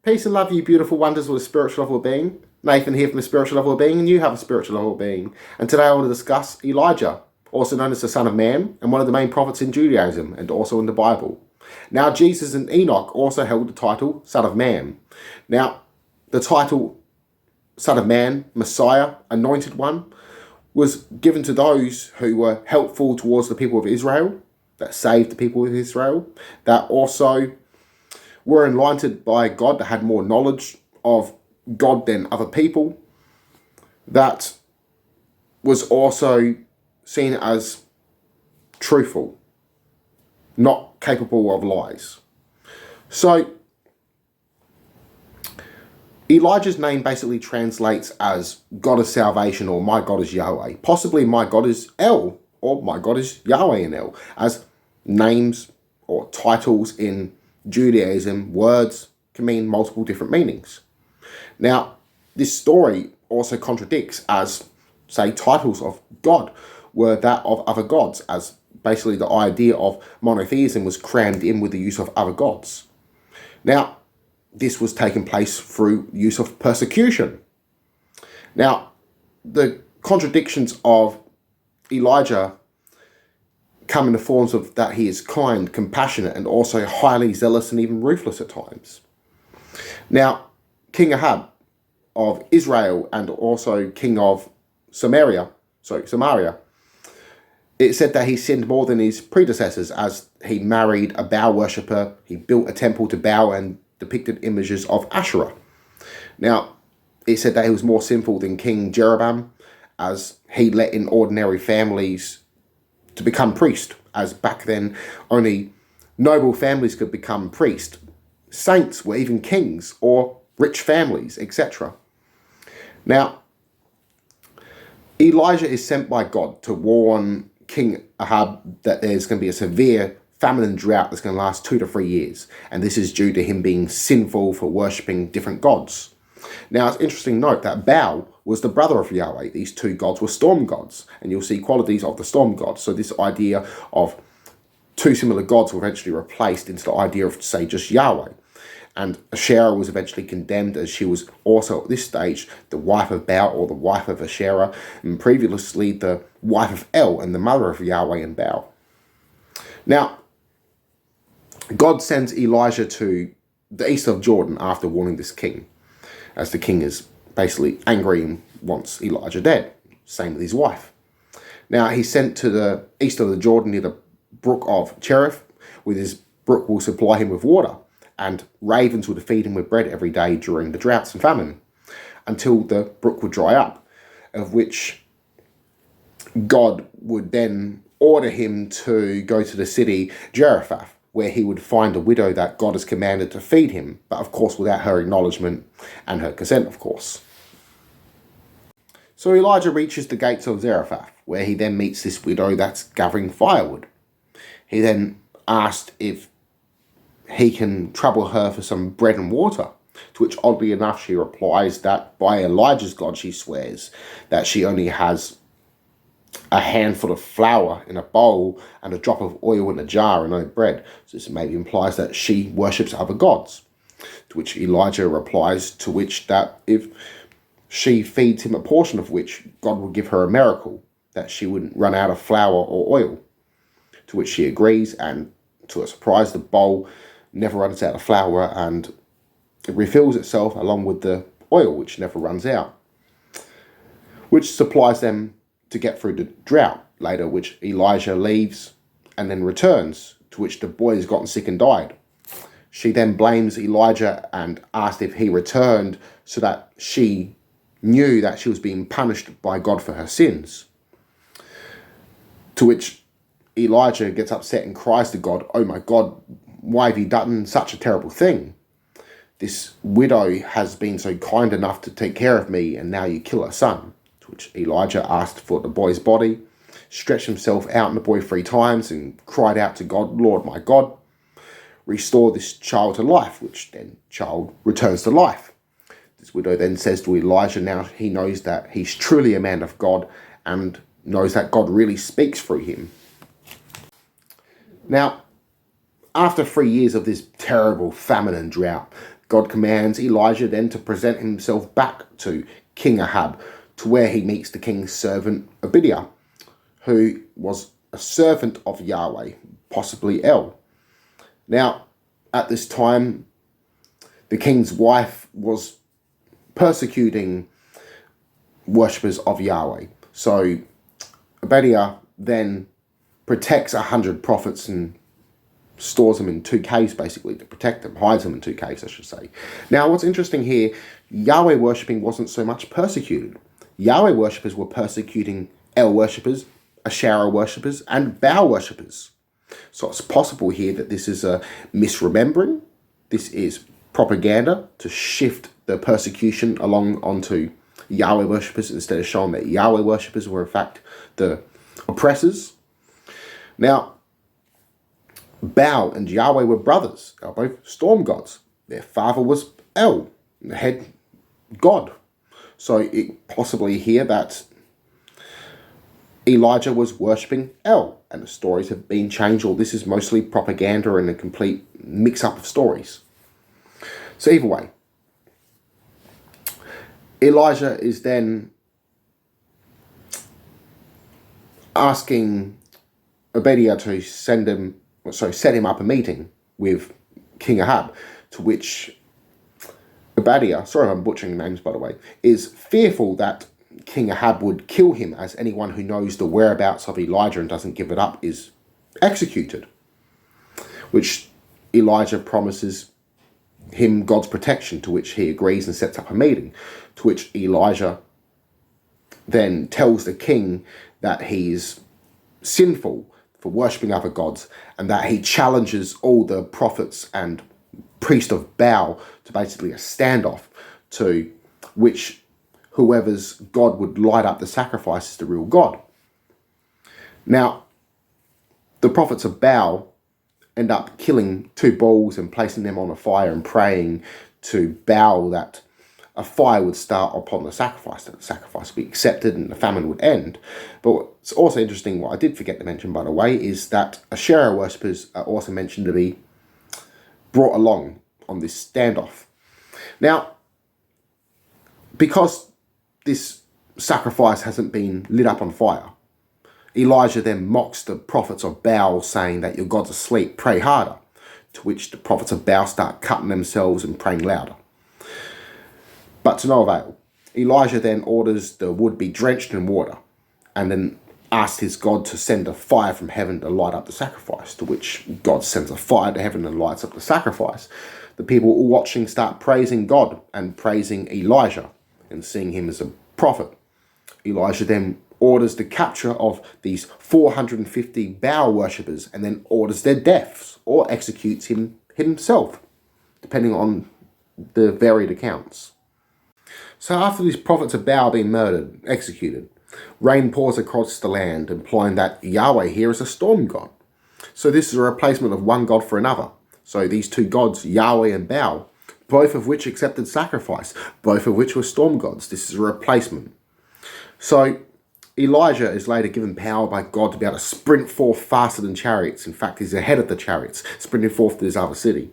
Peace and love, you beautiful wonders with a spiritual level of being. Nathan here from the spiritual level of being, and you have a spiritual level of being. And today I want to discuss Elijah, also known as the Son of Man, and one of the main prophets in Judaism, and also in the Bible. Now, Jesus and Enoch also held the title Son of Man. Now, the title Son of Man, Messiah, Anointed One, was given to those who were helpful towards the people of Israel, that saved the people of Israel, that also were enlightened by God, that had more knowledge of God than other people, that was also seen as truthful, not capable of lies. So Elijah's name basically translates as God of salvation, or my God is Yahweh. Possibly my God is El, or my God is Yahweh in El, as names or titles in Judaism, words can mean multiple different meanings. Now, this story also contradicts as, say, titles of God were that of other gods, as basically the idea of monotheism was crammed in with the use of other gods. Now, this was taking place through use of persecution. Now, the contradictions of Elijah come in the forms of that he is kind, compassionate, and also highly zealous and even ruthless at times. Now, King Ahab of Israel and also King of Samaria, it said that he sinned more than his predecessors, as he married a Baal worshipper, he built a temple to Baal and depicted images of Asherah. Now, it said that he was more sinful than King Jeroboam, as he let in ordinary families to become priest, as back then only noble families could become priest. Saints were even kings or rich families, etc. Now, Elijah is sent by God to warn King Ahab that there's going to be a severe famine and drought that's going to last 2 to 3 years. And this is due to him being sinful for worshipping different gods. Now, it's interesting to note that Baal was the brother of Yahweh. These two gods were storm gods, and you'll see qualities of the storm gods. So this idea of two similar gods were eventually replaced into the idea of, say, just Yahweh. And Asherah was eventually condemned, as she was also at this stage the wife of Baal, or the wife of Asherah, and previously the wife of El and the mother of Yahweh and Baal. Now, God sends Elijah to the east of Jordan after warning this king, as the king is basically angry and wants Elijah dead. Same with his wife. Now, he's sent to the east of the Jordan near the brook of Cherith, where this brook will supply him with water, and ravens would feed him with bread every day during the droughts and famine, until the brook would dry up, of which God would then order him to go to the city Zarephath, where he would find a widow that God has commanded to feed him, but of course without her acknowledgement and her consent, of course. So Elijah reaches the gates of Zarephath, where he then meets this widow that's gathering firewood. He then asked if he can trouble her for some bread and water, to which oddly enough she replies that by Elijah's God, she swears that she only has a handful of flour in a bowl and a drop of oil in a jar and no bread. So this maybe implies that she worships other gods. To which Elijah replies to which that if she feeds him a portion of which, God will give her a miracle, that she wouldn't run out of flour or oil. To which she agrees, and to her surprise, the bowl never runs out of flour and it refills itself along with the oil, which never runs out, which supplies them to get through the drought. Later, which Elijah leaves and then returns, to which the boy has gotten sick and died. She then blames Elijah and asked if he returned so that she knew that she was being punished by God for her sins. To which Elijah gets upset and cries to God, "Oh my God, why have you done such a terrible thing? This widow has been so kind enough to take care of me, and now you kill her son." To which Elijah asked for the boy's body, stretched himself out in the boy 3 times, and cried out to God, "Lord my God, restore this child to life," which then child returns to life. This widow then says to Elijah, now he knows that he's truly a man of God and knows that God really speaks through him. Now, after 3 years of this terrible famine and drought, God commands Elijah then to present himself back to King Ahab, to where he meets the king's servant Obadiah, who was a servant of Yahweh, possibly El. Now, at this time, the king's wife was persecuting worshippers of Yahweh. So Obadiah then protects 100 prophets and stores them in 2 caves, basically, to protect them, hides them in 2 caves, I should say. Now, what's interesting here, Yahweh worshipping wasn't so much persecuted. Yahweh worshippers were persecuting El worshippers, Asherah worshippers, and Baal worshippers. So it's possible here that this is a misremembering. This is propaganda to shift the persecution along onto Yahweh worshippers instead of showing that Yahweh worshippers were in fact the oppressors. Now, Baal and Yahweh were brothers. They were both storm gods. Their father was El, the head god. So it possibly here that Elijah was worshipping El, and the stories have been changed, or this is mostly propaganda and a complete mix-up of stories. So either way, Elijah is then asking Obadiah to set him up a meeting with King Ahab, to which Obadiah, sorry if I'm butchering names by the way, is fearful that King Ahab would kill him, as anyone who knows the whereabouts of Elijah and doesn't give it up is executed, which Elijah promises him God's protection, to which he agrees and sets up a meeting, to which Elijah then tells the king that he's sinful for worshipping other gods, and that he challenges all the prophets and priests of Baal to basically a standoff, to which whoever's God would light up the sacrifice is the real God. Now, the prophets of Baal end up killing 2 bulls and placing them on a fire and praying to Baal that a fire would start upon the sacrifice, that the sacrifice would be accepted and the famine would end. But what's also interesting, what I did forget to mention by the way, is that Asherah worshippers are also mentioned to be brought along on this standoff. Now, because this sacrifice hasn't been lit up on fire, Elijah then mocks the prophets of Baal, saying that your God's asleep, pray harder, to which the prophets of Baal start cutting themselves and praying louder. But to no avail. Elijah then orders the wood be drenched in water, and then asks his God to send a fire from heaven to light up the sacrifice, to which God sends a fire to heaven and lights up the sacrifice. The people all watching start praising God and praising Elijah and seeing him as a prophet. Elijah then orders the capture of these 450 Baal worshippers, and then orders their deaths or executes himself, depending on the varied accounts. So after these prophets of Baal being murdered, executed, rain pours across the land, implying that Yahweh here is a storm god. So this is a replacement of one god for another. So these 2 gods, Yahweh and Baal, both of which accepted sacrifice, both of which were storm gods. This is a replacement. So Elijah is later given power by God to be able to sprint forth faster than chariots. In fact, he's ahead of the chariots, sprinting forth to this other city.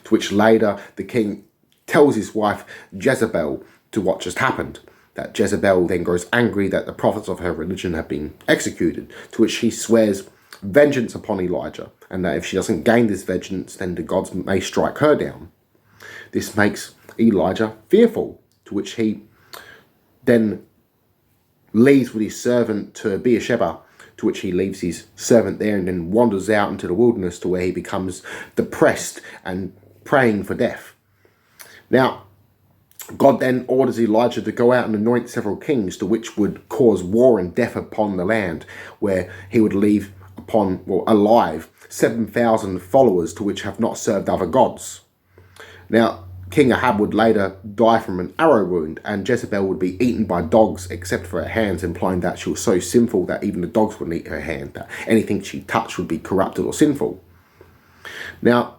To which later the king tells his wife Jezebel to what just happened. That Jezebel then grows angry that the prophets of her religion have been executed, to which she swears vengeance upon Elijah, and that if she doesn't gain this vengeance, then the gods may strike her down. This makes Elijah fearful, to which he then leaves with his servant to Beersheba, to which he leaves his servant there and then wanders out into the wilderness, to where he becomes depressed and praying for death. Now, God then orders Elijah to go out and anoint several kings, to which would cause war and death upon the land, where he would leave alive 7,000 followers, to which have not served other gods. Now, King Ahab would later die from an arrow wound, and Jezebel would be eaten by dogs except for her hands, implying that she was so sinful that even the dogs wouldn't eat her hand, that anything she touched would be corrupted or sinful. Now,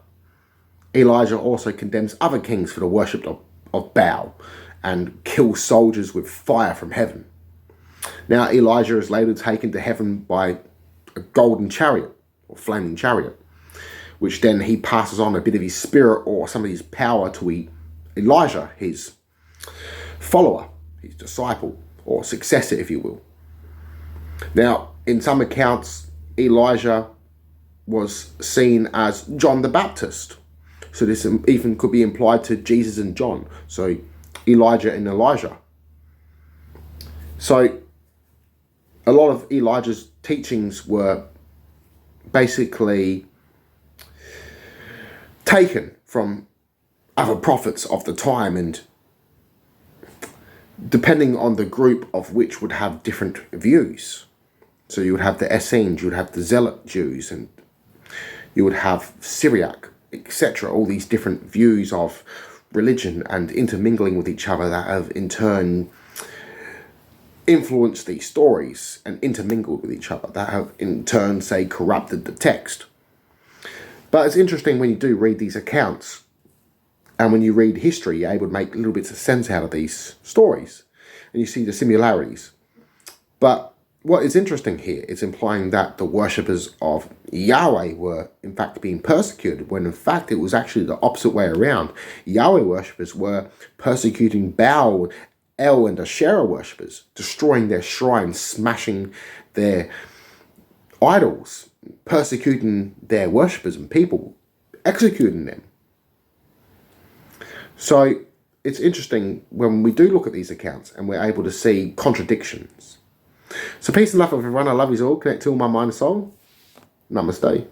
Elijah also condemns other kings for the worship of Baal and kills soldiers with fire from heaven. Now, Elijah is later taken to heaven by a golden chariot or flaming chariot, which then he passes on a bit of his spirit or some of his power to Elijah, his follower, his disciple, or successor, if you will. Now, in some accounts, Elijah was seen as John the Baptist. So this even could be implied to Jesus and John. So Elijah and Elijah. So a lot of Elijah's teachings were basically taken from other prophets of the time, and depending on the group of which would have different views. So you would have the Essenes, you would have the Zealot Jews, and you would have Syriac, etc. All these different views of religion and intermingling with each other that have in turn influenced these stories and intermingled with each other, that have in turn, say, corrupted the text. But it's interesting when you do read these accounts, and when you read history, you're able to make little bits of sense out of these stories, and you see the similarities. But what is interesting here is implying that the worshippers of Yahweh were in fact being persecuted, when in fact it was actually the opposite way around. Yahweh worshippers were persecuting Baal, El, and Asherah worshippers, destroying their shrines, smashing their idols, persecuting their worshippers and people, executing them. So it's interesting when we do look at these accounts and we're able to see contradictions. So peace and love everyone. I love you all. Connect to all my mind and soul. Namaste.